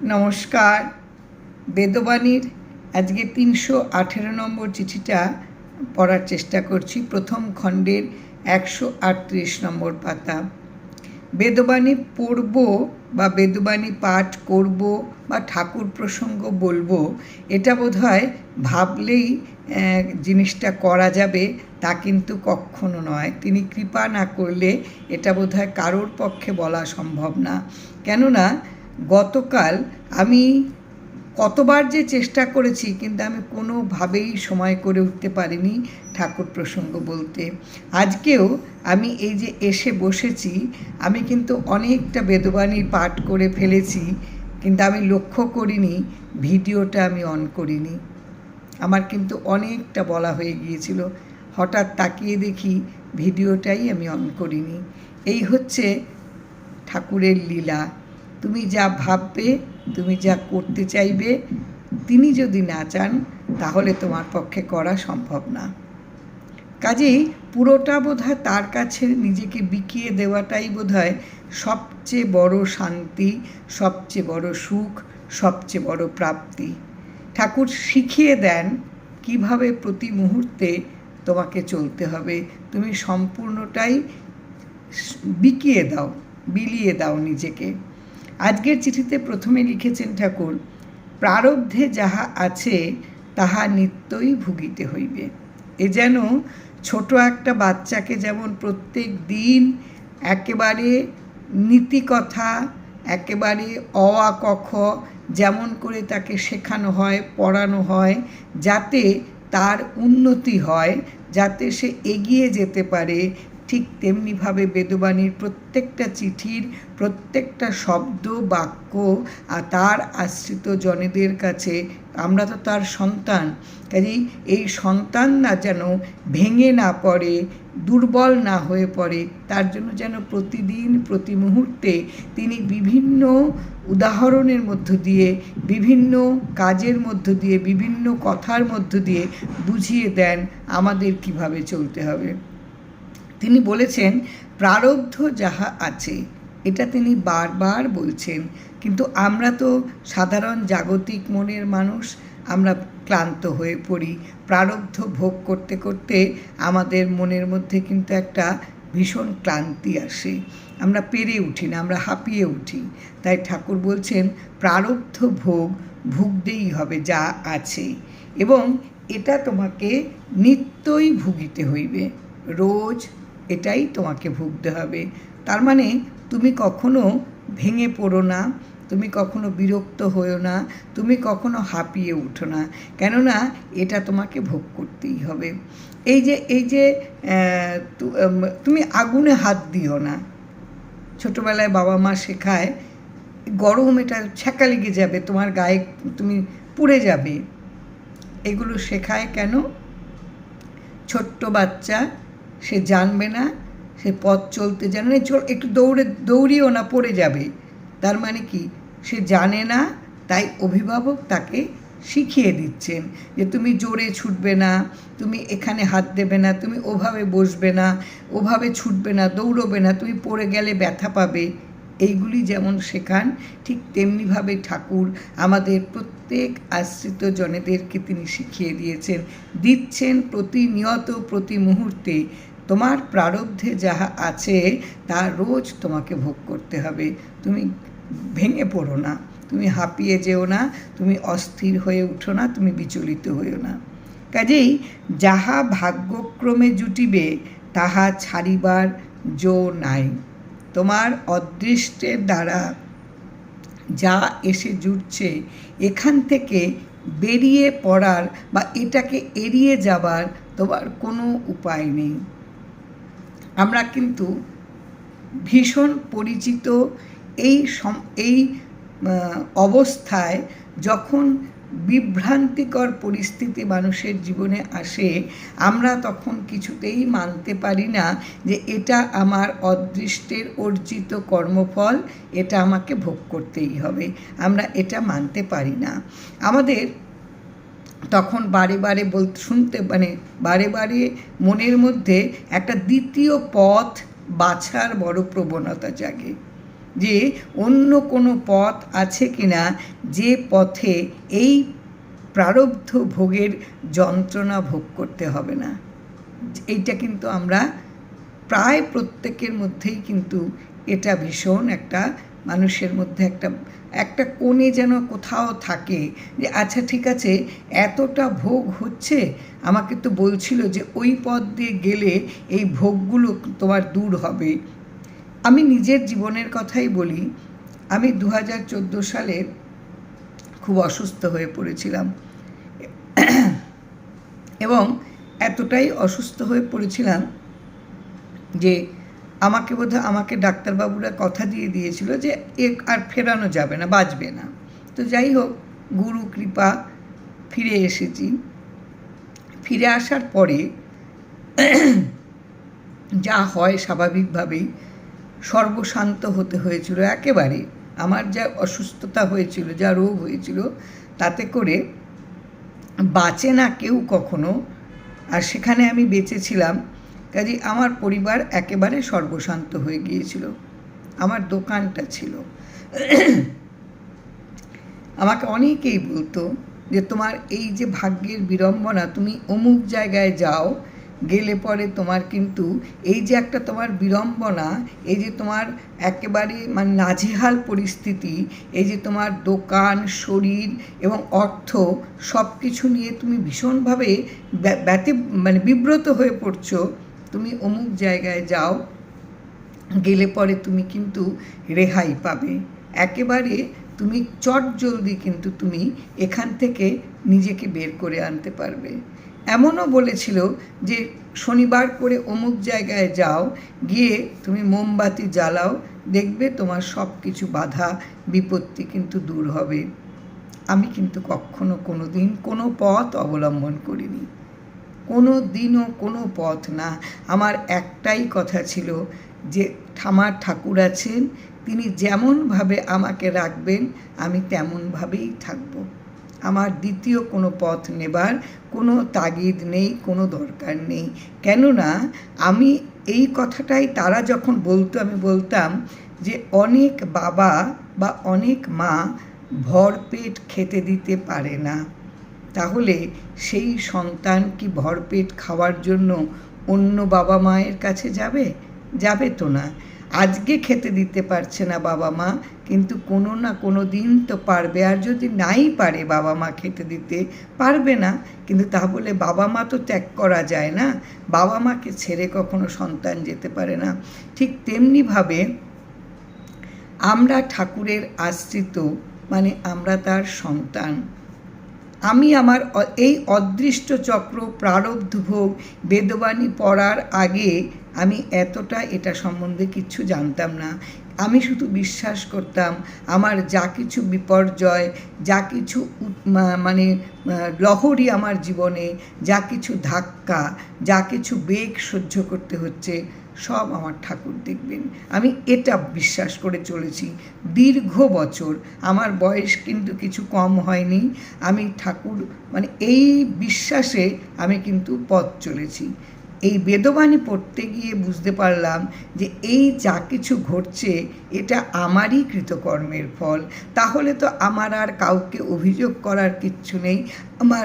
নমস্কার। বেদবাণীর আজকে ৩১৮ নম্বর চিঠিটা পড়ার চেষ্টা করছি। প্রথম খণ্ডের ১৩৮ নম্বর পাতা। বেদবাণী পড়ব বা বেদবাণী পাঠ করব বা ঠাকুর প্রসঙ্গ বলবো, এটা বোধহয় ভাবলেই জিনিসটা করা যাবে, তা কিন্তু কখনো নয়। তিনি কৃপা না করলে এটা বোধহয় কারোর পক্ষে বলা সম্ভব না। কেননা গতকাল আমি কতবার যে চেষ্টা করেছি, কিন্তু আমি কোনোভাবেই সময় করে উঠতে পারিনি ঠাকুর প্রসঙ্গ বলতে। আজকেও আমি এই যে এসে বসেছি, আমি কিন্তু অনেকটা বেদবাণী পাঠ করে ফেলেছি, কিন্তু আমি লক্ষ্য করিনি ভিডিওটা আমি অন করিনি। আমার কিন্তু অনেকটা বলা হয়ে গিয়েছিল, হঠাৎ তাকিয়ে দেখি ভিডিওটাই আমি অন করিনি। এই হচ্ছে ঠাকুরের লীলা। তুমি যা ভাববে, তুমি যা করতে চাইবে, তিনি যদি না চান তাহলে তোমার পক্ষে করা সম্ভব না। কাজেই পুরোটা বোধহয় তার কাছে নিজেকে বিকিয়ে দেওয়াটাই বোধহয় সবচেয়ে বড় শান্তি, সবচেয়ে বড় সুখ, সবচেয়ে বড় প্রাপ্তি। ঠাকুর শিখিয়ে দেন কিভাবে প্রতি মুহূর্তে তোমাকে চলতে হবে। তুমি সম্পূর্ণটাই বিকিয়ে দাও, বিলিয়ে দাও নিজেকে। আজকের চিঠিতে প্রথমে লিখেছেন ঠাকুর, প্রারব্ধে যাহা আছে তাহা নিত্যই ভুগিতে হইবে। এ যেন ছোট একটা বাচ্চাকে যেমন প্রত্যেক দিন একেবারে নীতিকথা, একেবারে অ আ ক খ যেমন করে তাকে শেখানো হয়, পড়ানো হয়, যাতে তার উন্নতি হয়, যাতে সে এগিয়ে যেতে পারে, ঠিক তেমনিভাবে বেদবাণীর প্রত্যেকটা চিঠির প্রত্যেকটা শব্দ বাক্য আর তার আশ্রিত জনেদের কাছে, আমরা তো তার সন্তান, কাজেই এই সন্তান না যেন ভেঙে না পড়ে, দুর্বল না হয়ে পড়ে, তার জন্য যেন প্রতিদিন প্রতি মুহূর্তে তিনি বিভিন্ন উদাহরণের মধ্য দিয়ে, বিভিন্ন কাজের মধ্য দিয়ে, বিভিন্ন কথার মধ্য দিয়ে বুঝিয়ে দেন আমাদের কিভাবে চলতে হবে। তিনি বলেছেন প্রারব্ধ যাহা আছে, এটা তিনি বারবার বলছেন, কিন্তু আমরা তো সাধারণ জাগতিক মনের মানুষ, আমরা ক্লান্ত হয়ে পড়ি। প্রারব্ধ ভোগ করতে করতে আমাদের মনের মধ্যে কিন্তু একটা ভীষণ ক্লান্তি আসে, আমরা পেরে উঠি না, আমরা হাঁপিয়ে উঠি। তাই ঠাকুর বলছেন প্রারব্ধ ভোগ ভুগতেই হবে যা আছে, এবং এটা তোমাকে নিত্যই ভুগিতে হইবে, রোজ এটাই তোমাকে ভুগতে হবে। তার মানে তুমি কখনো ভেঙে পড়ো না, তুমি কখনো বিরক্ত হও না, তুমি কখনো হাঁপিয়ে উঠো না, কেননা এটা তোমাকে ভোগ করতেই হবে। এই যে তুমি আগুনে হাত দিও না। ছোটোবেলায় বাবা মা শেখায়, গরম, এটা ছ্যাঁকা লেগে যাবে, তোমার গায়ে তুমি পুড়ে যাবে। এগুলো শেখায় কেন? ছোট্ট বাচ্চা, সে জানবে না, সে পথ চলতে জানে না, একটু দৌড়িও না, পড়ে যাবে। তার মানে কি, সে জানে না, তাই অভিভাবক তাকে শিখিয়ে দিচ্ছেন যে তুমি জোরে ছুটবে না, তুমি এখানে হাত দেবে না, তুমি ওভাবে বসবে না, ওভাবে ছুটবে না, দৌড়বে না, তুমি পড়ে গেলে ব্যথা পাবে। এইগুলি যেমন শেখান, ঠিক তেমনিভাবে ঠাকুর আমাদের প্রত্যেক আশ্রিত জনেদেরকে তিনি শিখিয়ে দিচ্ছেন প্রতিনিয়ত, প্রতি মুহূর্তে। তোমার প্রারব্ধে যাহা আছে তা রোজ তোমাকে ভোগ করতে হবে। তুমি ভেঙে পড়ো না, তুমি হাঁপিয়ে যেও না, তুমি অস্থির হয়ে উঠো না, তুমি বিচলিত হইও না। কাজেই যাহা ভাগ্যক্রমে জুটিবে তাহা ছাড়িবার জো নাই। তোমার অদৃষ্টের দ্বারা যা এসে জুটছে, এখান থেকে বেরিয়ে পড়ার বা এটাকে এড়িয়ে যাবার তোমার কোনো উপায় নেই। আমরা কিন্তু ভীষণ পরিচিত এই অবস্থায়, যখন বিভ্রান্তিকর পরিস্থিতি মানুষের জীবনে আসে, আমরা তখন কিছুতেই মানতে পারি না যে এটা আমার অদৃষ্টের অর্জিত কর্মফল, এটা আমাকে ভোগ করতেই হবে। আমরা এটা মানতে পারি না। আমাদের তখন বারে বারে বারে বারে মনের মধ্যে একটা দ্বিতীয় পথ বাছার বড় প্রবণতা জাগে। যে অন্য কোনো পথ আছে কিনা যে পথে এই প্রারব্ধ ভোগের যন্ত্রণা ভোগ করতে হবে না। এইটা কিন্তু আমরা প্রায় প্রত্যেকের মধ্যেই কিন্তু এটা ভীষণ একটা মানুষের মধ্যে একটা কোণে যেন কোথাও থাকে যে আচ্ছা ঠিক আছে, এতটা ভোগ হচ্ছে, আমাকে তো বলছিল যে ওই পথ দিয়ে গেলে এই ভোগগুলো তোমার দূর হবে। আমি নিজের জীবনের কথাই বলি। আমি 2014 সালে খুব অসুস্থ হয়ে পড়েছিলাম এবং এতটাই অসুস্থ হয়ে পড়েছিলাম যে আমাকে ডাক্তারবাবুরা কথা দিয়ে দিয়েছিল যে আর ফেরানো যাবে না, বাঁচবে না। তো যাই হোক, গুরু কৃপা ফিরে এসেছি। ফিরে আসার পরে যা হয় স্বাভাবিকভাবেই সর্বশান্ত হতে হয়েছিল একেবারে। আমার যা অসুস্থতা হয়েছিল, যা রোগ হয়েছিল, তাতে করে বাঁচে না কেউ কখনো। আর সেখানে আমি বেঁচেছিলাম, কাজে আমার পরিবার একেবারে সর্বশান্ত হয়ে গিয়েছিল। আমার দোকানটা ছিল। আমাকে অনেকেই বলতো যে তোমার এই যে ভাগ্যের বিড়ম্বনা, তুমি অমুক জায়গায় যাও, গেলে পরে তোমার কিন্তু এই যে একটা তোমার বিড়ম্বনা, এই যে তোমার একেবারে মানে নাজেহাল পরিস্থিতি, এই যে তোমার দোকান, শরীর এবং অর্থ সব কিছু নিয়ে তুমি ভীষণভাবে বিব্রত হয়ে পড়ছো, তুমি অমুক জায়গায় যাও, গেলে পরে তুমি কিন্তু রেহাই পাবে, একেবারে তুমি চটজলদি কিন্তু তুমি এখান থেকে নিজেকে বের করে আনতে পারবে। এমনও বলেছিল যে শনিবার করে অমুক জায়গায় যাও, গিয়ে তুমি মোমবাতি জ্বালাও, দেখবে তোমার সব কিছু বাধা বিপত্তি কিন্তু দূর হবে। আমি কিন্তু কখনো কোনো দিন কোনো পথ অবলম্বন করিনি, কোনো দিনও কোনো পথ না। আমার একটাই কথা ছিল যে আমার ঠাকুর আছেন, তিনি যেমনভাবে আমাকে রাখবেন আমি তেমনভাবেই থাকব। আমার দ্বিতীয় কোনো পথ নেবার কোনো তাগিদ নেই, কোনো দরকার নেই। কেননা আমি এই কথাটাই তারা যখন বলতো আমি বলতাম যে অনেক বাবা বা অনেক মা ভরপেট খেতে দিতে পারে না, তাহলে সেই সন্তান কি ভরপেট খাওয়ার জন্য অন্য বাবা মায়ের কাছে যাবে তো না। আজকে খেতে দিতে পারছে না বাবা মা, কিন্তু কোনো না কোনো দিন তো পারবে। আর যদি নাই পারে বাবা মা খেতে দিতে, পারবে না, কিন্তু তা বলে বাবা মা তো ত্যাগ করা যায় না, বাবা মাকে ছেড়ে কখনো সন্তান যেতে পারে না। ঠিক তেমনিভাবে আমরা ঠাকুরের আশ্রিত, মানে আমরা তার সন্তান। আমি আমার এই অদৃষ্ট চক্র প্রারব্ধ ভোগ বেদবাণী পড়ার আগে আমি এতটা এটা সম্বন্ধে কিচ্ছু জানতাম না। আমি শুধু বিশ্বাস করতাম আমার যা কিছু বিপর্যয়, যা কিছু লহরী আমার জীবনে, যা কিছু ধাক্কা, যা কিছু বেগ সহ্য করতে হচ্ছে, সব আমার ঠাকুর দেখবেন। আমি এটা বিশ্বাস করে চলেছি দীর্ঘ বছর। আমার বয়স কিন্তু কিছু কম হয়নি। আমি ঠাকুর এই বিশ্বাসে আমি কিন্তু পথ চলেছি। এই বেদবাণী পড়তে গিয়ে বুঝতে পারলাম যে এই যা কিছু ঘটছে এটা আমারই কৃতকর্মের ফল। তাহলে তো আমার আর কাউকে অভিযোগ করার কিচ্ছু নেই, আমার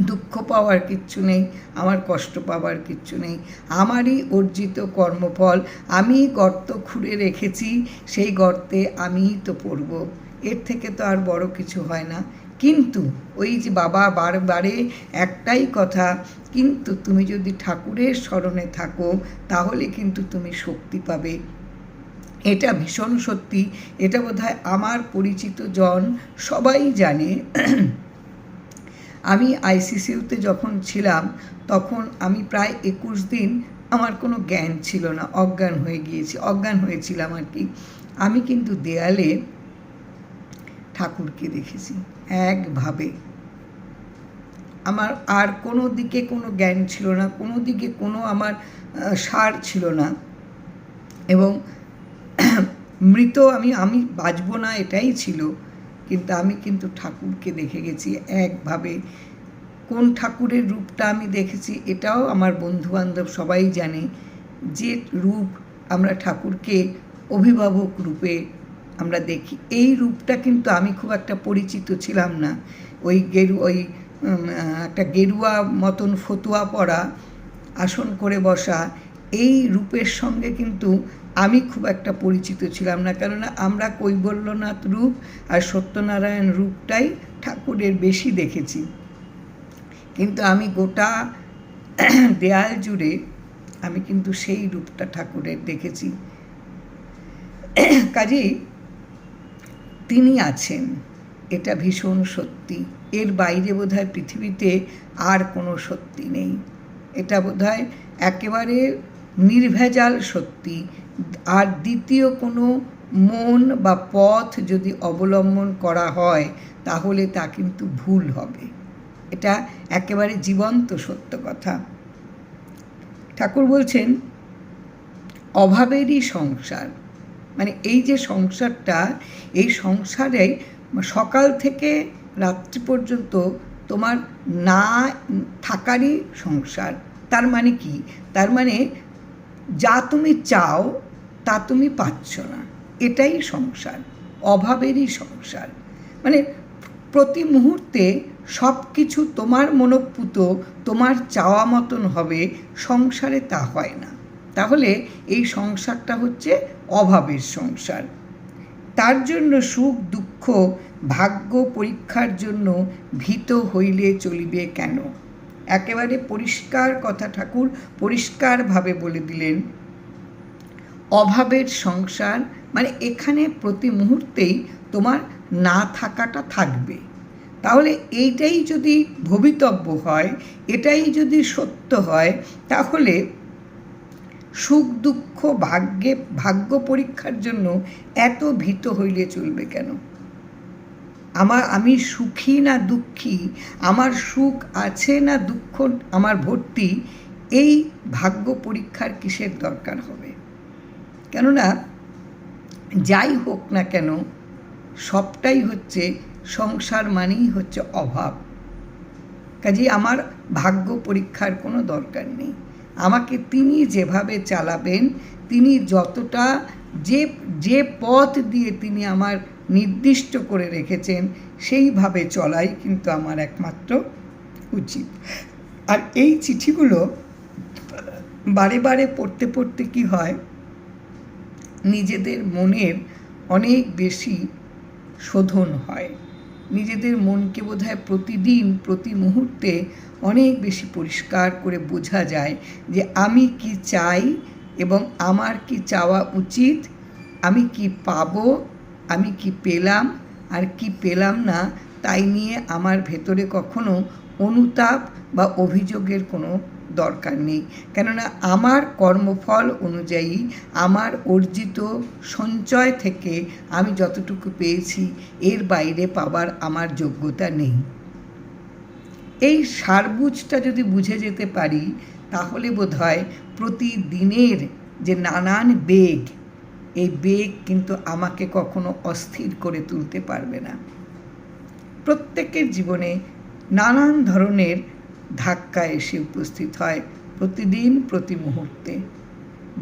দুঃখ পাওয়ার কিচ্ছু নেই, আমার কষ্ট পাওয়ার কিচ্ছু নেই। আমারই অর্জিত কর্মফল। আমি গর্ত খুঁড়ে রেখেছি, সেই গর্তে আমিই তো পড়ব। এর থেকে তো আর বড় কিছু হয় না। কিন্তু ওই যে বাবা বারবারে একটাই কথা, কিন্তু তুমি যদি ঠাকুরের স্মরণে থাকো তাহলে কিন্তু তুমি শক্তি পাবে। এটা ভীষণ সত্যি। এটা বোধহয় আমার পরিচিত জন সবাই জানে। আমি আইসিসিউতে যখন ছিলাম তখন আমি প্রায় 21 দিন আমার কোনো জ্ঞান ছিল না, অজ্ঞান হয়েছিলাম আর কি। আমি কিন্তু দেয়ালে ঠাকুরকে দেখেছি একভাবে। আমার আর কোনো দিকে কোনো জ্ঞান ছিল না, কোনো দিকে কোনো আমার সার ছিল না, এবং মৃত আমি বাঁচবো না এটাই ছিল। কিন্তু আমি কিন্তু ঠাকুরকে দেখে গেছি একভাবে। কোন ঠাকুরের রূপটা আমি দেখেছি এটাও আমার বন্ধুবান্ধব সবাই জানে। যে রূপ আমরা ঠাকুরকে অভিভাবক রূপে আমরা দেখি। এই রূপটা কিন্তু আমি খুব একটা পরিচিত ছিলাম না। ওই একটা গেরুয়া মতন ফতুয়া পরা, আসন করে বসা, এই রূপের সঙ্গে কিন্তু আমি খুব একটা পরিচিত ছিলাম না, কেননা আমরা কৈবল্যনাথ রূপ আর সত্যনারায়ণ রূপটাই ঠাকুরের বেশি দেখেছি। কিন্তু আমি গোটা দেয়াল জুড়ে আমি কিন্তু সেই রূপটা ঠাকুরের দেখেছি। কাজেই তিনি আছেন, এটা ভীষণ সত্যি। এর বাইরে বোধহয় পৃথিবীতে আর কোনো সত্যি নেই। এটা বোধহয় একেবারে নির্ভেজাল সত্যি। আর দ্বিতীয় কোনো মন বা পথ যদি অবলম্বন করা হয় তাহলে তা কিন্তু ভুল হবে। এটা একেবারে জীবন্ত সত্য কথা। ঠাকুর বলছেন অভাবেরই সংসার, মানে এই যে সংসারটা, এই সংসারে সকাল থেকে রাত্রি পর্যন্ত তোমার না থাকারই সংসার। তার মানে কি? তার মানে যা তুমি চাও তা তুমি পাচ্ছ না, এটাই সংসার, অভাবেরই সংসার। মানে প্রতি মুহূর্তে সব কিছু তোমার মনোপুত, তোমার চাওয়া মতন হবে, সংসারে তা হয় না। তাহলে এই সংসারটা হচ্ছে অভাবের সংসার। তার জন্য সুখ দুঃখ ভাগ্য পরীক্ষার জন্য ভীত হইলে চলিবে কেন? একেবারে পরিষ্কার কথা ঠাকুর পরিষ্কারভাবে বলে দিলেন। অভাবের সংসার মানে এখানে প্রতি মুহূর্তেই তোমার না থাকাটা থাকবে। তাহলে এইটাই যদি ভবিতব্য হয়, এটাই যদি সত্য হয়, তাহলে সুখ দুঃখ ভাগ্য পরীক্ষার জন্য এত ভীত হইলে চলবে কেন? আমি সুখী না দুঃখী, আমার সুখ আছে না দুঃখ আমার ভর্তি, এই ভাগ্য পরীক্ষার কিসের দরকার হবে? কেননা যাই হোক না কেন সবটাই হচ্ছে সংসার, মানেই হচ্ছে অভাব। কাজেই আমার ভাগ্য পরীক্ষার কোনো দরকার নেই। আমাকে তিনি যেভাবে চালাবেন, তিনি যতটা যে পথ দিয়ে তিনি আমার নির্দিষ্ট করে রেখেছেন সেইভাবে চলাই কিন্তু আমার একমাত্র উচিত। আর এই চিঠিগুলো বারে বারে পড়তে পড়তে কি হয়, নিজেদের মনের অনেক বেশি শোধন হয়। নিজেদের মনকে বোধহয় প্রতিদিন প্রতি মুহূর্তে অনেক বেশি পরিষ্কার করে বোঝা যায় যে আমি কি চাই এবং আমার কি চাওয়া উচিত, আমি কি পাবো, আমি কি পেলাম আর কি পেলাম না, তাই নিয়ে আমার ভেতরে কখনো অনুতাপ বা অভিযোগের কোনো দরকার নেই। কেননা আমার কর্মফল অনুযায়ী আমার অর্জিত সঞ্চয় থেকে আমি যতটুকু পেয়েছি এর বাইরে পাবার আমার যোগ্যতা নেই। এই সারবুজটা যদি বুঝে যেতে পারি তাহলে বোধহয় প্রতিদিনের যে নানান বেগ, এই বেগ কিন্তু আমাকে কখনো অস্থির করে তুলতে পারবে না। প্রত্যেকের জীবনে নানান ধরনের ধাক্কা এসে উপস্থিত হয় প্রতিদিন প্রতি মুহূর্তে।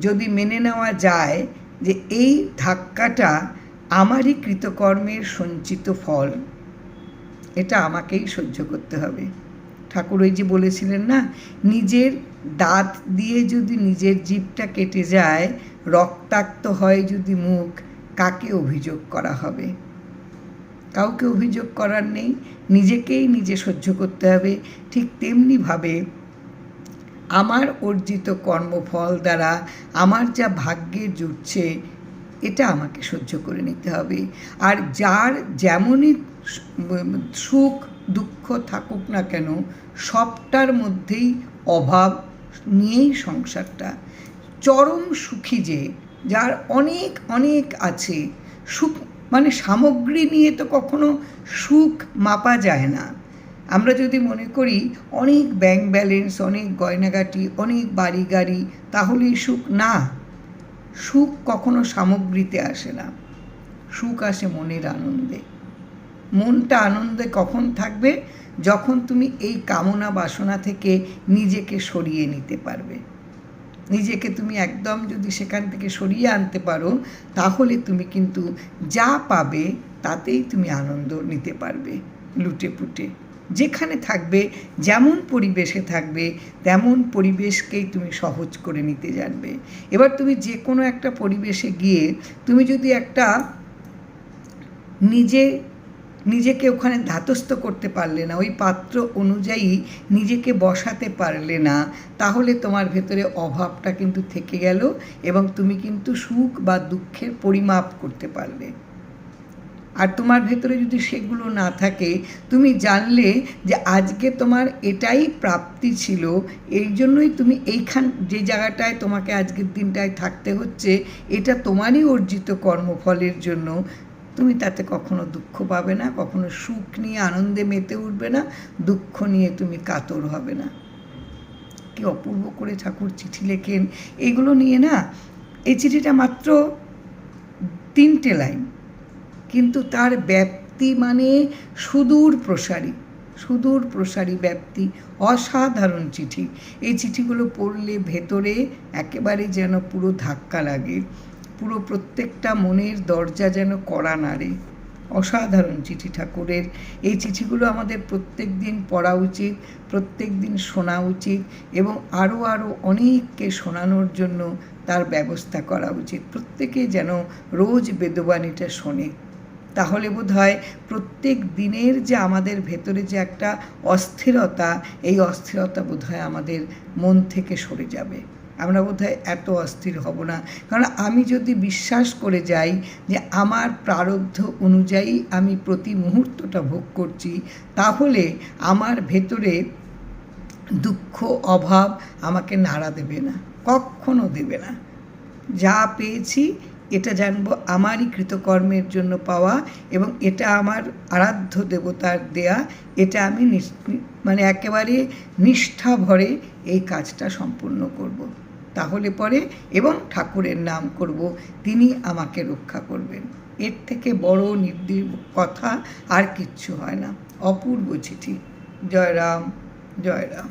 যদি মেনে নেওয়া যায় যে এই ধাক্কাটা আমারই কৃতকর্মের সঞ্চিত ফল, এটা আমাকেই সহ্য করতে হবে। ঠাকুর ওই যে বলেছিলেন না, নিজের দাঁত দিয়ে যদি নিজের জিভটা কেটে যায়, রক্তাক্ত হয় যদি মুখ, কাকে অভিযোগ করা হবে? কাউকে অভিযোগ করার নেই, নিজেকেই নিজে সহ্য করতে হবে। ঠিক তেমনিভাবে আমার অর্জিত কর্মফল দ্বারা আমার যা ভাগ্যে জুটছে এটা আমাকে সহ্য করে নিতে হবে। আর যার যেমনই সুখ দুঃখ থাকুক না কেন, সবটার মধ্যেই অভাব নিয়েই সংসারটা। চরম সুখী যে যার অনেক অনেক আছে, সুখ মানে সামগ্রী নিয়ে তো কখনো সুখ মাপা যায় না। আমরা যদি মনে করি অনেক ব্যাংক ব্যালেন্স, অনেক গয়নাগাটি, অনেক বাড়ি গাড়ি তাহলেই সুখ, না। সুখ কখনো সামগ্রীতে আসে না, সুখ আসে মনের আনন্দে। মনটা আনন্দে কখন থাকবে? যখন তুমি এই কামনা বাসনা থেকে নিজেকে সরিয়ে নিতে পারবে। নিজেকে তুমি একদম যদি সেখান থেকে সরিয়ে আনতে পারো, তাহলে তুমি কিন্তু যা পাবে তাতেই তুমি আনন্দ নিতে পারবে লুটে পুটে। যেখানে থাকবে, যেমন পরিবেশে থাকবে, তেমন পরিবেশকেই তুমি সহজ করে নিতে জানবে। এবার তুমি যে কোনো একটা পরিবেশে গিয়ে তুমি যদি একটা নিজেকে ওখানে ধাতস্থ করতে পারলে না, ওই পাত্র অনুযায়ী নিজেকে বসাতে পারলে না, তাহলে তোমার ভেতরে অভাবটা কিন্তু থেকে গেল এবং তুমি কিন্তু সুখ বা দুঃখের পরিমাপ করতে পারলে। আর তোমার ভেতরে যদি সেগুলো না থাকে, তুমি জানলে যে আজকে তোমার এটাই প্রাপ্তি ছিল, এই জন্যই তুমি যে জায়গাটায় তোমাকে আজকের দিনটায় থাকতে হচ্ছে, এটা তোমারই অর্জিত কর্মফলের জন্য, তুমি তাতে কখনো দুঃখ পাবে না, কখনো সুখ নিয়ে আনন্দে মেতে উঠবে না, দুঃখ নিয়ে তুমি কাতর হবে না। কি অপূর্ব করে ঠাকুর চিঠি লেখেন এগুলো নিয়ে না। এই চিঠিটা মাত্র 3টে লাইন, কিন্তু তার ব্যাপ্তি মানে সুদূর প্রসারী ব্যাপ্তি, অসাধারণ চিঠি। এই চিঠিগুলো পড়লে ভেতরে একেবারে যেন পুরো ধাক্কা লাগে, পুরো প্রত্যেকটা মনের দরজা যেন কড়া নাড়ে। অসাধারণ চিঠি ঠাকুরের। এই চিঠিগুলো আমাদের প্রত্যেক দিন পড়া উচিত, প্রত্যেক দিন শোনা উচিত এবং আরও অনেককে শোনানোর জন্য তার ব্যবস্থা করা উচিত। প্রত্যেকে যেন রোজ বেদবাণীটা শোনে, তাহলে বোধহয় প্রত্যেক দিনের যে আমাদের ভেতরে যে একটা অস্থিরতা, এই অস্থিরতা বোধহয় আমাদের মন থেকে সরে যাবে। আমরা বোধহয় এত অস্থির হব না। কারণ আমি যদি বিশ্বাস করে যাই যে আমার প্রারব্ধ অনুযায়ী আমি প্রতি মুহূর্তটা ভোগ করছি, তাহলে আমার ভেতরে দুঃখ অভাব আমাকে নাড়া দেবে না, কখনো দেবে না। যা পেয়েছি এটা জানবো আমারই কৃতকর্মের জন্য পাওয়া এবং এটা আমার আরাধ্য দেবতার দেয়া। এটা আমি একেবারে নিষ্ঠা ভরে এই কাজটা সম্পূর্ণ করব। তাহলে পরে এবং ঠাকুরের নাম করব, তিনি আমাকে রক্ষা করবেন। এর থেকে বড় কথা আর কিচ্ছু হয় না। অপূর্ব চিঠি। জয় রাম, জয় রাম।